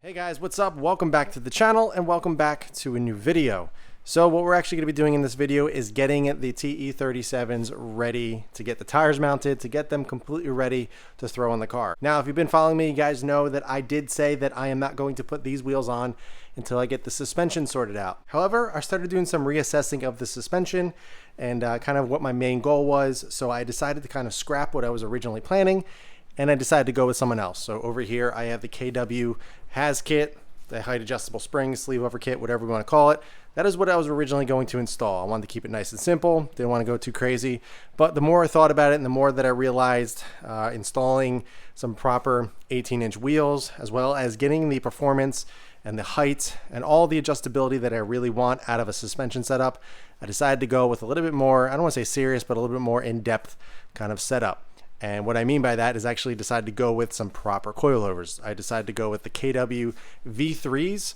Hey guys, what's up? Welcome back to the channel and welcome back to a new video. So what we're actually going to be doing in this video is getting the TE37s ready to get the tires mounted, to get them completely ready to throw in the car. Now, if you've been following me, you guys know that I did say that I am not going to put these wheels on until I get the suspension sorted out. However, I started doing some reassessing of the suspension and kind of what my main goal was. So I decided to kind of scrap what I was originally planning and I decided to go with someone else. So over here, I have the KW Has kit, the height adjustable spring, sleeve over kit, whatever we want to call it. That is what I was originally going to install. I wanted to keep it nice and simple. Didn't want to go too crazy. But the more I thought about it and the more that I realized installing some proper 18-inch wheels, as well as getting the performance and the height and all the adjustability that I really want out of a suspension setup, I decided to go with a little bit more, I don't want to say serious, but a little bit more in-depth kind of setup. And what I mean by that is actually decided to go with some proper coilovers. I decided to go with the KW V3s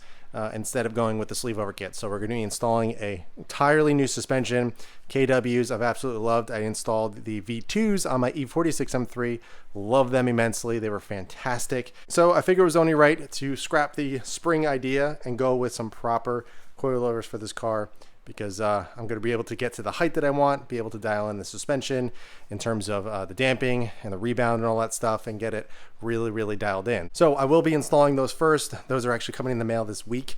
instead of going with the sleeve over kit. So we're going to be installing a entirely new suspension. KWs I've absolutely loved. I installed the V2s on my E46 M3. Love them immensely. They were fantastic. So I figured it was only right to scrap the spring idea and go with some proper coilovers for this car, because I'm going to be able to get to the height that I want, be able to dial in the suspension in terms of the damping and the rebound and all that stuff and get it really dialed in. So I will be installing those first. Those are actually coming in the mail this week.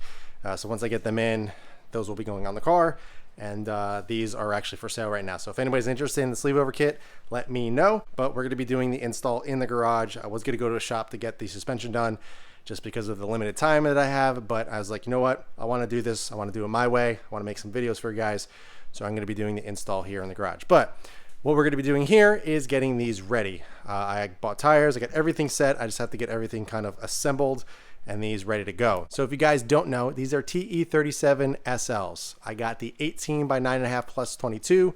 So once I get them in, those will be going on the car. And these are actually for sale right now. So if anybody's interested in the sleeve over kit, let me know. But we're going to be doing the install in the garage. I was going to go to a shop to get the suspension done, just because of the limited time that I have, but I was like, you know what? I want to do this. I want to do it my way. I want to make some videos for you guys. So I'm going to be doing the install here in the garage. But what we're going to be doing here is getting these ready. I bought tires. I got everything set. I just have to get everything kind of assembled and these ready to go. So if you guys don't know, these are TE37SL's. I got the 18 by 9.5 plus 22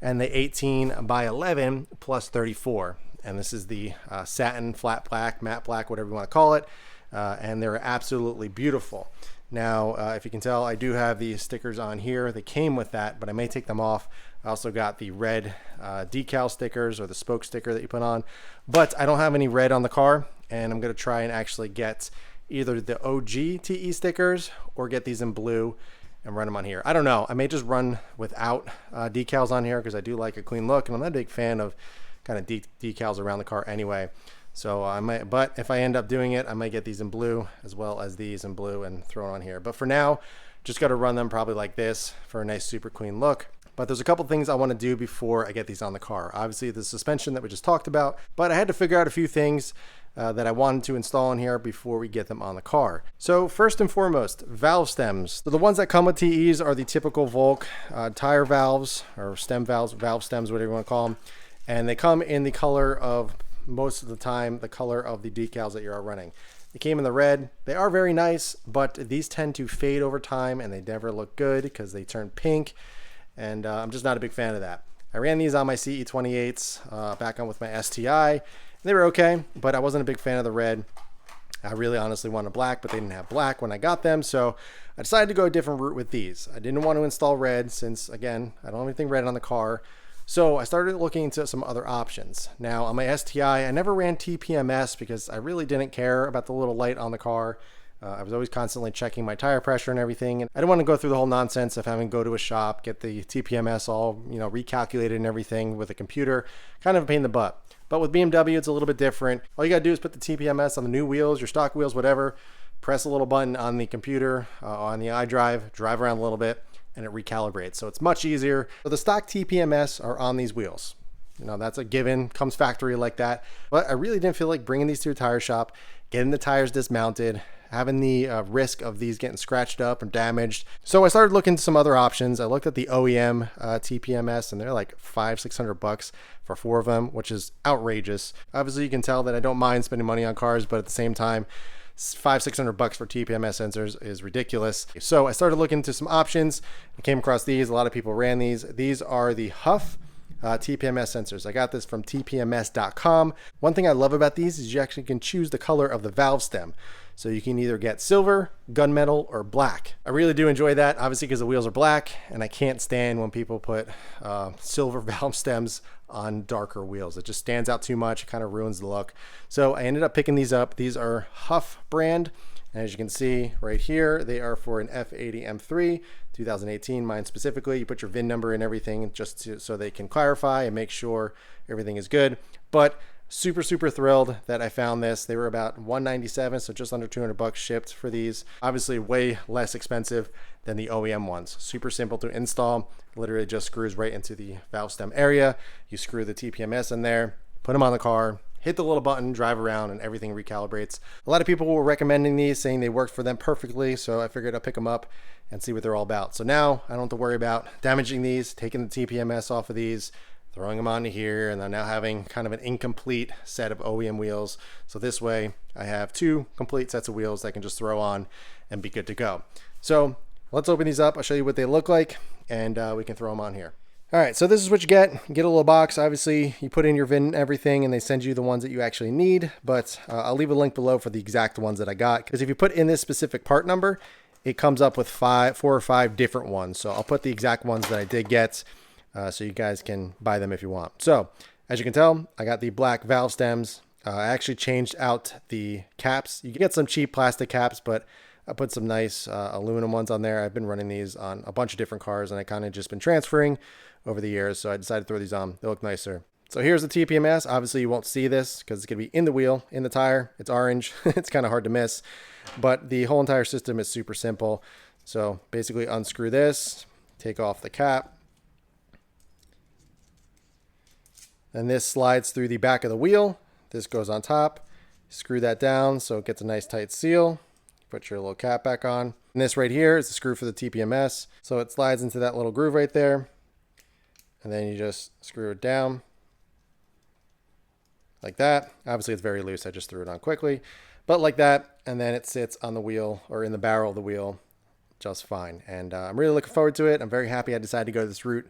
and the 18 by 11 plus 34. And this is the satin, flat black, matte black, whatever you want to call it. And they're absolutely beautiful. Now, if you can tell, I do have these stickers on here. They came with that, but I may take them off. I also got the red decal stickers, or the spoke sticker that you put on, but I don't have any red on the car, and I'm going to try and actually get either the OG TE stickers or get these in blue and run them on here. I don't know. I may just run without decals on here because I do like a clean look, and I'm not a big fan of kind of decals around the car anyway. So I might, but if I end up doing it, I might get these in blue as well as these in blue and throw it on here. But for now, just got to run them probably like this for a nice super clean look. But there's a couple things I want to do before I get these on the car. Obviously the suspension that we just talked about, but I had to figure out a few things that I wanted to install in here before we get them on the car. So first and foremost, valve stems. So the ones that come with TEs are the typical Volk tire valves, or stem valves, valve stems, whatever you want to call them. And they come in the color of, most of the time, the color of the decals that you're running. They came in the red. They are very nice, but these tend to fade over time and they never look good because they turn pink. And I'm just not a big fan of that. I ran these on my CE28s back on with my STI. They were okay, but I wasn't a big fan of the red. I really honestly wanted black, but they didn't have black when I got them. So I decided to go a different route with these. I didn't want to install red since, again, I don't have anything red on the car. So I started looking into some other options. Now on my STI, I never ran TPMS because I really didn't care about the little light on the car. I was always constantly checking my tire pressure and everything. And I didn't want to go through the whole nonsense of having to go to a shop, get the TPMS all, recalculated and everything with a computer. Kind of a pain in the butt. But with BMW, it's a little bit different. All you gotta do is put the TPMS on the new wheels, your stock wheels, whatever, press a little button on the computer, on the iDrive, drive around a little bit, and it recalibrates. So it's much easier. So the stock TPMS are on these wheels. That's a given, comes factory like that. But I really didn't feel like bringing these to a tire shop, getting the tires dismounted, having the risk of these getting scratched up and damaged. So I started looking into some other options. I looked at the OEM TPMS, and they're like $500-600 for 4 of them, which is outrageous. Obviously you can tell that I don't mind spending money on cars, but at the same time, $500-600 for TPMS sensors is ridiculous. So I started looking into some options. I came across these. A lot of people ran these. These are the Huff TPMS sensors. I got this from TPMS.com. One thing I love about these is you actually can choose the color of the valve stem. So you can either get silver, gunmetal, or black. I really do enjoy that, obviously because the wheels are black, and I can't stand when people put silver valve stems on darker wheels. It just stands out too much. It kind of ruins the look. So I ended up picking these up. These are Huff brand. And as you can see right here, they are for an F80 M3 2018, mine specifically. You put your VIN number and everything just so they can clarify and make sure everything is good. But super thrilled that I found this. They were about $197, so just under 200 bucks shipped for these. Obviously way less expensive than the OEM ones. Super simple to install. Literally just screws right into the valve stem area. You screw the TPMS in there, put them on the car, hit the little button, drive around, and everything recalibrates. A lot of people were recommending these, saying they worked for them perfectly, so I figured I'd pick them up and see what they're all about. So now I don't have to worry about damaging these, taking the TPMS off of these, throwing them onto here, and then now having kind of an incomplete set of OEM wheels. So this way I have 2 complete sets of wheels that I can just throw on and be good to go. So let's open these up. I'll show you what they look like, and we can throw them on here. All right, so this is what you get. You get a little box. Obviously, you put in your VIN and everything, and they send you the ones that you actually need, but I'll leave a link below for the exact ones that I got, because if you put in this specific part number, it comes up with 4 or 5 different ones. So I'll put the exact ones that I did get, so you guys can buy them if you want. So as you can tell, I got the black valve stems. I actually changed out the caps. You can get some cheap plastic caps, but I put some nice aluminum ones on there. I've been running these on a bunch of different cars, and I kind of just been transferring over the years, so I decided to throw these on. They look nicer. So here's the TPMS. Obviously you won't see this because it's going to be in the wheel, in the tire. It's orange. It's kind of hard to miss, but the whole entire system is super simple. So basically unscrew this, take off the cap, and this slides through the back of the wheel. This goes on top. Screw that down so it gets a nice tight seal. Put your little cap back on. And this right here is the screw for the TPMS. So it slides into that little groove right there. And then you just screw it down like that. Obviously it's very loose. I just threw it on quickly, but like that. And then it sits on the wheel, or in the barrel of the wheel, just fine. And I'm really looking forward to it. I'm very happy I decided to go this route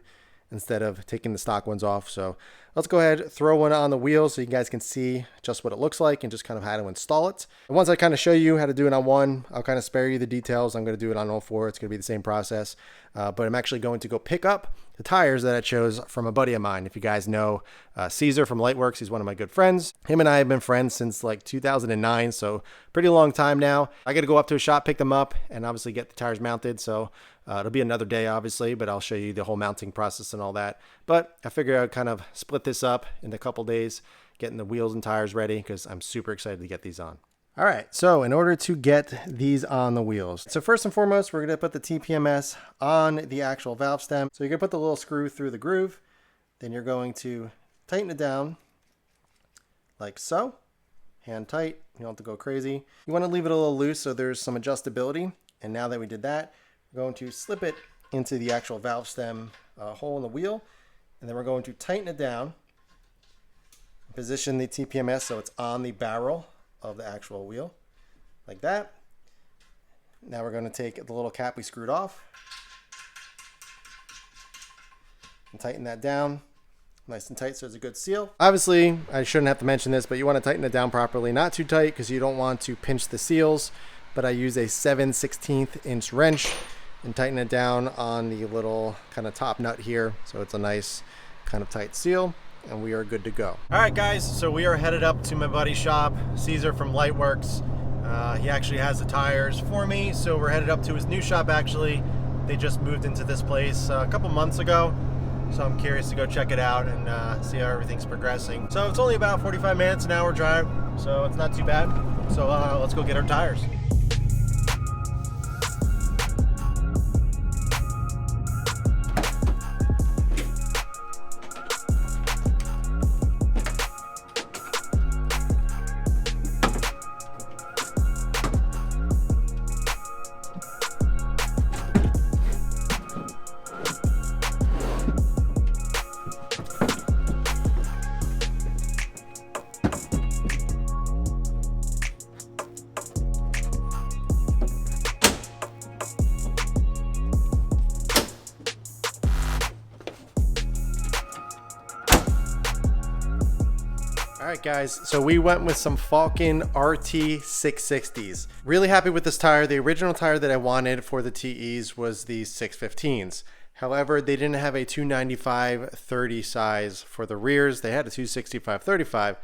instead of taking the stock ones off. So let's go ahead, throw one on the wheel so you guys can see just what it looks like and just kind of how to install it. And once I kind of show you how to do it on one, I'll kind of spare you the details. I'm going to do it on all 4. It's going to be the same process, but I'm actually going to go pick up the tires that I chose from a buddy of mine. If you guys know Caesar from Lightworks, he's one of my good friends. Him and I have been friends since like 2009, so pretty long time now. I got to go up to a shop, pick them up, and obviously get the tires mounted. So it'll be another day, obviously, but I'll show you the whole mounting process and all that. But I figured I'd kind of split this up in a couple days, getting the wheels and tires ready, because I'm super excited to get these on. All right, so in order to get these on the wheels, so first and foremost, we're going to put the TPMS on the actual valve stem. So you're going to put the little screw through the groove, then you're going to tighten it down like so, hand tight. You don't have to go crazy. You want to leave it a little loose so there's some adjustability. And now that we did that, we're going to slip it into the actual valve stem hole in the wheel, and then we're going to tighten it down, position the TPMS so it's on the barrel of the actual wheel, like that. Now we're going to take the little cap we screwed off and tighten that down nice and tight so it's a good seal. Obviously, I shouldn't have to mention this, but you want to tighten it down properly, not too tight because you don't want to pinch the seals, but I use a 7/16 inch wrench and tighten it down on the little kind of top nut here so it's a nice kind of tight seal, and we are good to go. All right guys, so we are headed up to my buddy's shop, Caesar from Lightworks. He actually has the tires for me, so we're headed up to his new shop. Actually, they just moved into this place a couple months ago, so I'm curious to go check it out and see how everything's progressing. So it's only about 45 minutes, an hour drive, so it's not too bad. So let's go get our tires. All right guys, so we went with some Falken RT 660s. Really happy with this tire. The original tire that I wanted for the TEs was the 615s. However, they didn't have a 295/30 size for the rears. They had a 265/35,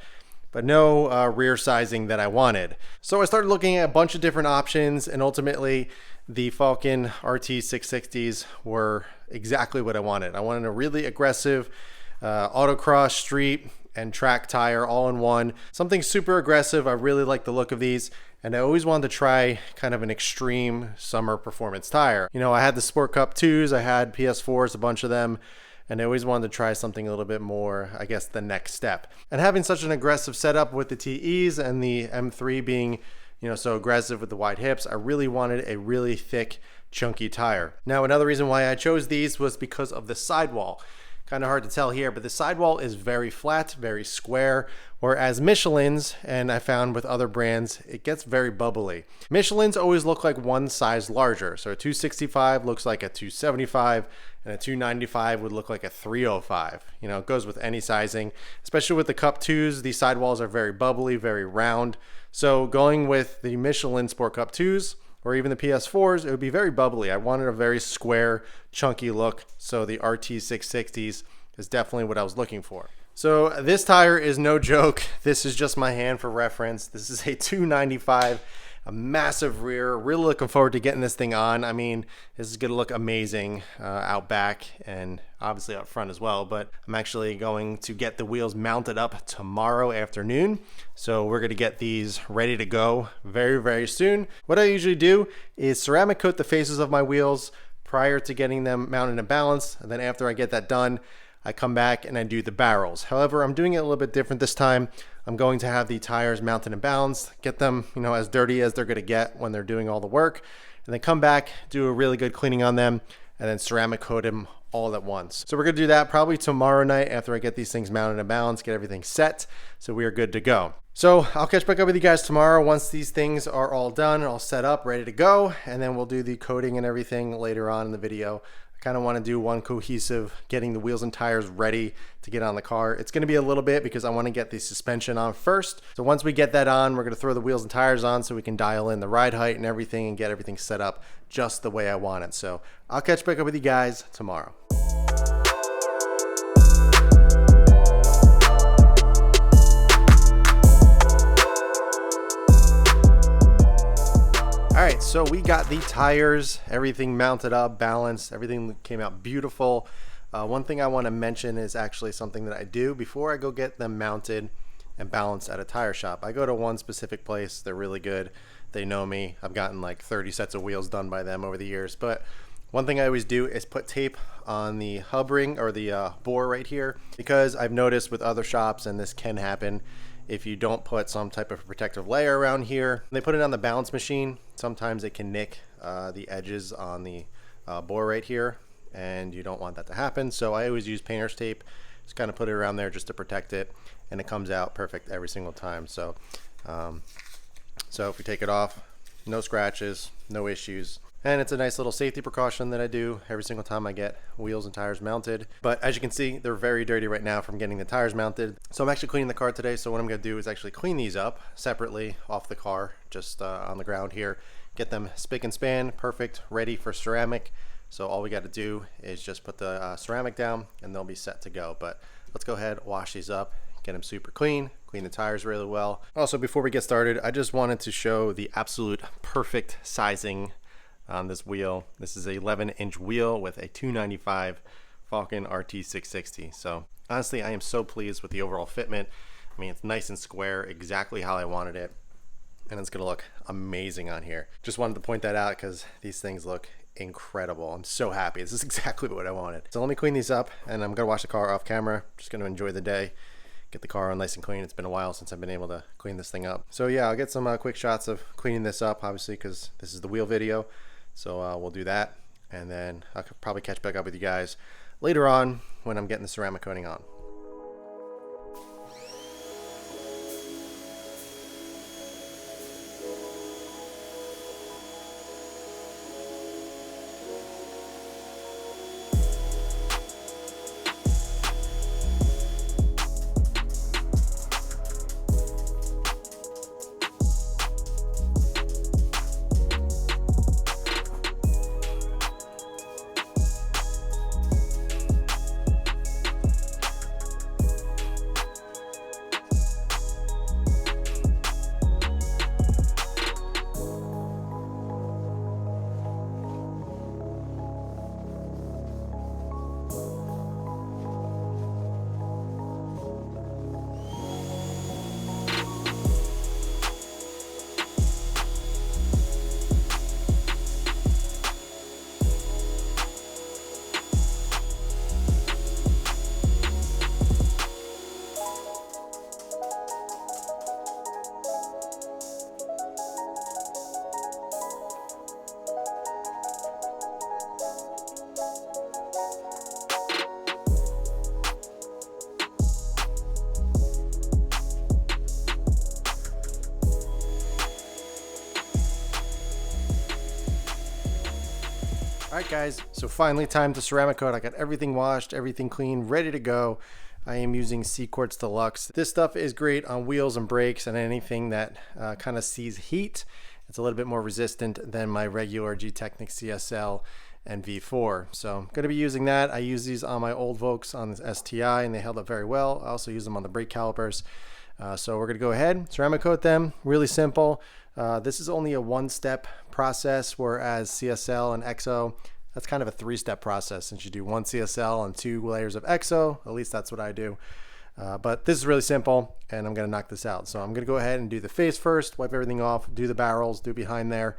but no rear sizing that I wanted. So I started looking at a bunch of different options, and ultimately the Falken RT660s were exactly what I wanted. I wanted a really aggressive autocross, street, and track tire all in one. Something super aggressive. I really like the look of these. And I always wanted to try kind of an extreme summer performance tire. You know, I had the Sport Cup 2s, I had PS4s, a bunch of them, and I always wanted to try something a little bit more, I guess, the next step. And having such an aggressive setup with the TEs and the M3 being, you know, so aggressive with the wide hips, I really wanted a really thick, chunky tire. Now, another reason why I chose these was because of the sidewall. Kind of hard to tell here, but the sidewall is very flat, very square, whereas Michelin's, and I found with other brands, it gets very bubbly. Michelin's always look like one size larger. So a 265 looks like a 275, and a 295 would look like a 305. You know, it goes with any sizing, especially with the Cup 2s. These sidewalls are very bubbly, very round. So going with the Michelin Sport Cup 2s, or even the PS4s, it would be very bubbly. I wanted a very square, chunky look, so the RT660s is definitely what I was looking for. So this tire is no joke. This is just my hand for reference. This is a 295, a massive rear. Really looking forward to getting this thing on. I mean, this is gonna look amazing out back and obviously out front as well, but I'm actually going to get the wheels mounted up tomorrow afternoon. So we're gonna get these ready to go very, very soon. What I usually do is ceramic coat the faces of my wheels prior to getting them mounted and balanced. And then after I get that done, I come back and I do the barrels. However, I'm doing it a little bit different this time. I'm going to have the tires mounted and balanced, get them, you know, as dirty as they're gonna get when they're doing all the work, and then come back, do a really good cleaning on them, and then ceramic coat them all at once. So we're gonna do that probably tomorrow night after I get these things mounted and balanced, get everything set, so we are good to go. So I'll catch back up with you guys tomorrow once these things are all done, all set up, ready to go, and then we'll do the coating and everything later on in the video. I kind of want to do one cohesive, getting the wheels and tires ready to get on the car. It's going to be a little bit because I want to get the suspension on first. So once we get that on, we're going to throw the wheels and tires on so we can dial in the ride height and everything and get everything set up just the way I want it. So I'll catch back up with you guys tomorrow. All right, so we got the tires, everything mounted up, balanced, everything came out beautiful. One thing I want to mention is actually something that I do before I go get them mounted and balanced at a tire shop. I go to one specific place. They're really good. They know me. I've gotten like 30 sets of wheels done by them over the years. But one thing I always do is put tape on the hub ring or the bore right here, because I've noticed with other shops, and this can happen, if you don't put some type of protective layer around here, they put it on the balance machine. Sometimes it can nick the edges on the bore right here, and you don't want that to happen. So I always use painter's tape, just kind of put it around there just to protect it, and it comes out perfect every single time. So, so if we take it off, no scratches, no issues. And it's a nice little safety precaution that I do every single time I get wheels and tires mounted. But as you can see, they're very dirty right now from getting the tires mounted. So I'm actually cleaning the car today. So what I'm gonna do is actually clean these up separately off the car, just on the ground here. Get them spick and span, perfect, ready for ceramic. So all we gotta do is just put the ceramic down and they'll be set to go. But let's go ahead, wash these up, get them super clean, clean the tires really well. Also, before we get started, I just wanted to show the absolute perfect sizing on this wheel. This is a 11-inch wheel with a 295 Falken RT660. So honestly, I am so pleased with the overall fitment. I mean, it's nice and square, exactly how I wanted it, and it's gonna look amazing on here. Just wanted to point that out because these things look incredible. I'm so happy. This is exactly what I wanted. So let me clean these up, and I'm gonna wash the car off camera. Just gonna enjoy the day, get the car on nice and clean. It's been a while since I've been able to clean this thing up. So yeah, I'll get some quick shots of cleaning this up, obviously, because this is the wheel video. So we'll do that, and then I'll probably catch back up with you guys later on when I'm getting the ceramic coating on. Alright guys, so finally time to ceramic coat. I got everything washed, everything clean, ready to go. I am using Quartz Deluxe. This stuff is great on wheels and brakes and anything that kind of sees heat. It's a little bit more resistant than my regular G-Technic CSL and V4. So I'm going to be using that. I use these on my old Volks on this STI and they held up very well. I also use them on the brake calipers. So we're going to go ahead, ceramic coat them, really simple. This is only a one-step process, whereas CSL and EXO, that's kind of a three-step process since you do one CSL and 2 layers of EXO. At least that's what I do. But this is really simple and I'm going to knock this out. So I'm going to go ahead and do the face first, wipe everything off, do the barrels, do behind there,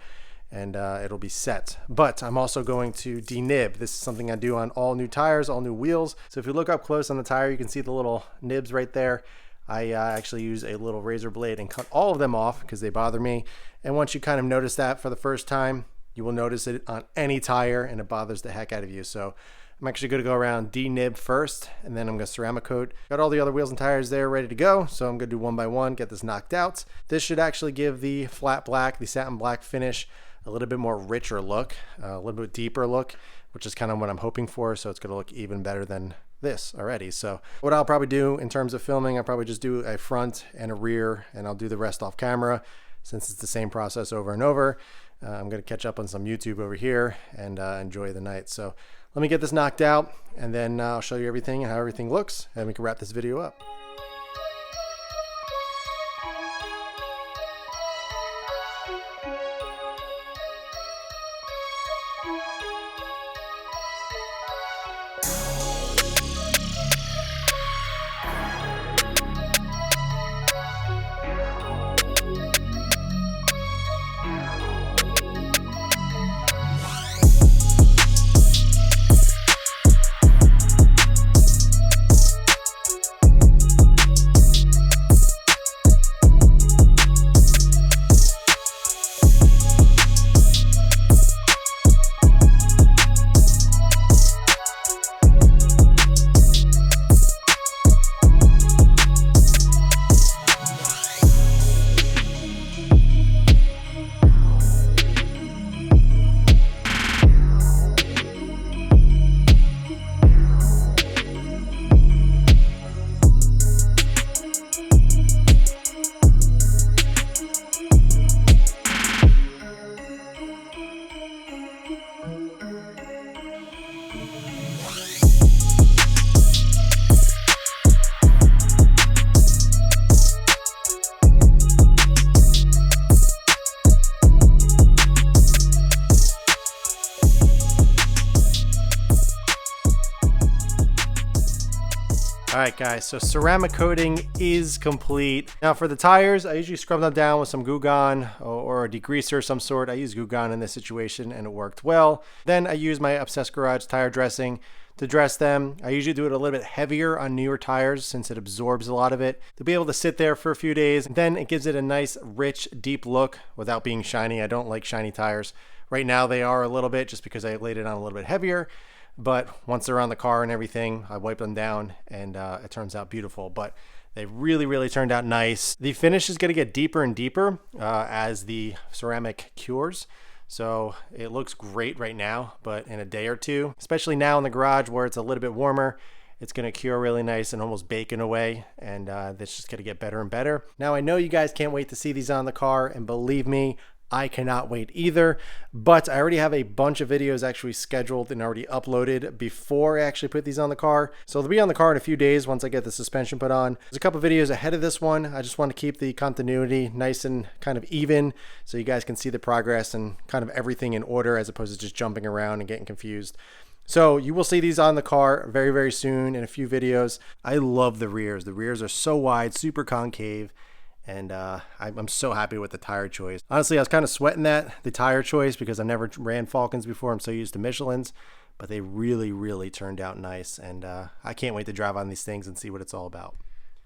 and it'll be set. But I'm also going to denib. This is something I do on all new tires, all new wheels. So if you look up close on the tire, you can see the little nibs right there. I actually use a little razor blade and cut all of them off because they bother me. And once you kind of notice that for the first time, you will notice it on any tire and it bothers the heck out of you. So I'm actually going to go around denib first and then I'm going to ceramic coat. Got all the other wheels and tires there ready to go. So I'm going to do one by one, get this knocked out. This should actually give the flat black, the satin black finish a little bit more richer look, a little bit deeper look, which is kind of what I'm hoping for. So it's going to look even better than this already. So what I'll probably do in terms of filming, I'll probably just do a front and a rear and I'll do the rest off camera since it's the same process over and over. I'm going to catch up on some YouTube over here and enjoy the night. So let me get this knocked out and then I'll show you everything and how everything looks and we can wrap this video up. Alright guys, so ceramic coating is complete. Now for the tires, I usually scrub them down with some Goo Gone or a degreaser of some sort. I use Goo Gone in this situation and it worked well. Then I use my Obsessed Garage tire dressing to dress them. I usually do it a little bit heavier on newer tires since it absorbs a lot of it. To be able to sit there for a few days, and then it gives it a nice, rich, deep look without being shiny. I don't like shiny tires. Right now they are a little bit just because I laid it on a little bit heavier. But once they're on the car and everything, I wipe them down and it turns out beautiful. But they really turned out nice. The finish is going to get deeper and deeper as the ceramic cures. So it looks great right now, but in a day or two, especially now in the garage where it's a little bit warmer, it's going to cure really nice and almost bacon away. And that's just going to get better and better. Now I know you guys can't wait to see these on the car, and believe me, I cannot wait either, but I already have a bunch of videos actually scheduled and already uploaded before I actually put these on the car. So they'll be on the car in a few days once I get the suspension put on. There's a couple videos ahead of this one. I just want to keep the continuity nice and kind of even so you guys can see the progress and kind of everything in order as opposed to just jumping around and getting confused. So you will see these on the car very soon in a few videos. I love the rears. The rears are so wide, super concave. And I'm so happy with the tire choice. Honestly, I was kind of sweating the tire choice because I've never ran Falcons before. I'm so used to Michelin's, but they really turned out nice. And I can't wait to drive on these things and see what it's all about.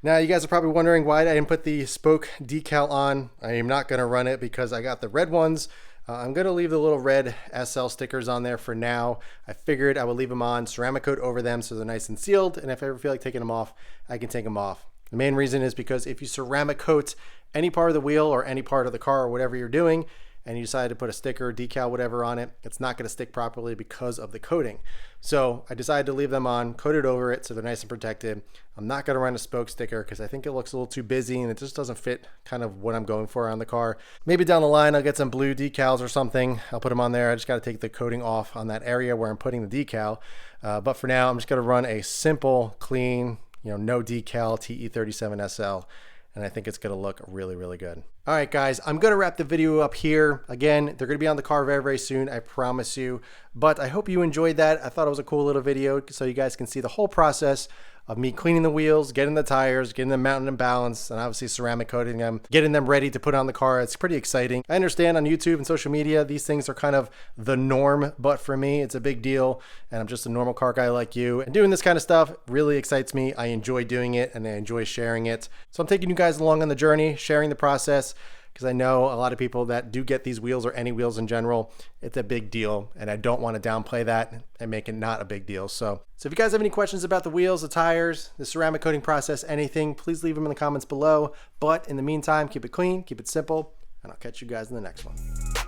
Now, you guys are probably wondering why I didn't put the spoke decal on. I am not going to run it because I got the red ones. I'm going to leave the little red SL stickers on there for now. I figured I would leave them on, ceramic coat over them so they're nice and sealed. And if I ever feel like taking them off, I can take them off. The main reason is because if you ceramic coat any part of the wheel or any part of the car or whatever you're doing, and you decide to put a sticker, decal, whatever on it, it's not going to stick properly because of the coating. So I decided to leave them on, coated over it so they're nice and protected. I'm not going to run a spoke sticker because I think it looks a little too busy and it just doesn't fit kind of what I'm going for on the car. Maybe down the line I'll get some blue decals or something. I'll put them on there. I just got to take the coating off on that area where I'm putting the decal. But for now, I'm just going to run a simple, clean, no decal TE37SL. And I think it's going to look really, really good. All right, guys, I'm going to wrap the video up here. Again, they're going to be on the car very, very soon, I promise you. But I hope you enjoyed that. I thought it was a cool little video so you guys can see the whole process of me cleaning the wheels, getting the tires, getting them mounted and balanced, and obviously ceramic coating them, getting them ready to put on the car. It's pretty exciting. I understand on YouTube and social media, these things are kind of the norm, but for me, it's a big deal, and I'm just a normal car guy like you. And doing this kind of stuff really excites me. I enjoy doing it, and I enjoy sharing it. So I'm taking you guys along on the journey, sharing the process, because I know a lot of people that do get these wheels or any wheels in general, it's a big deal, and I don't want to downplay that and make it not a big deal. So if you guys have any questions about the wheels, the tires, the ceramic coating process, anything, please leave them in the comments below. But in the meantime, keep it clean, keep it simple, and I'll catch you guys in the next one.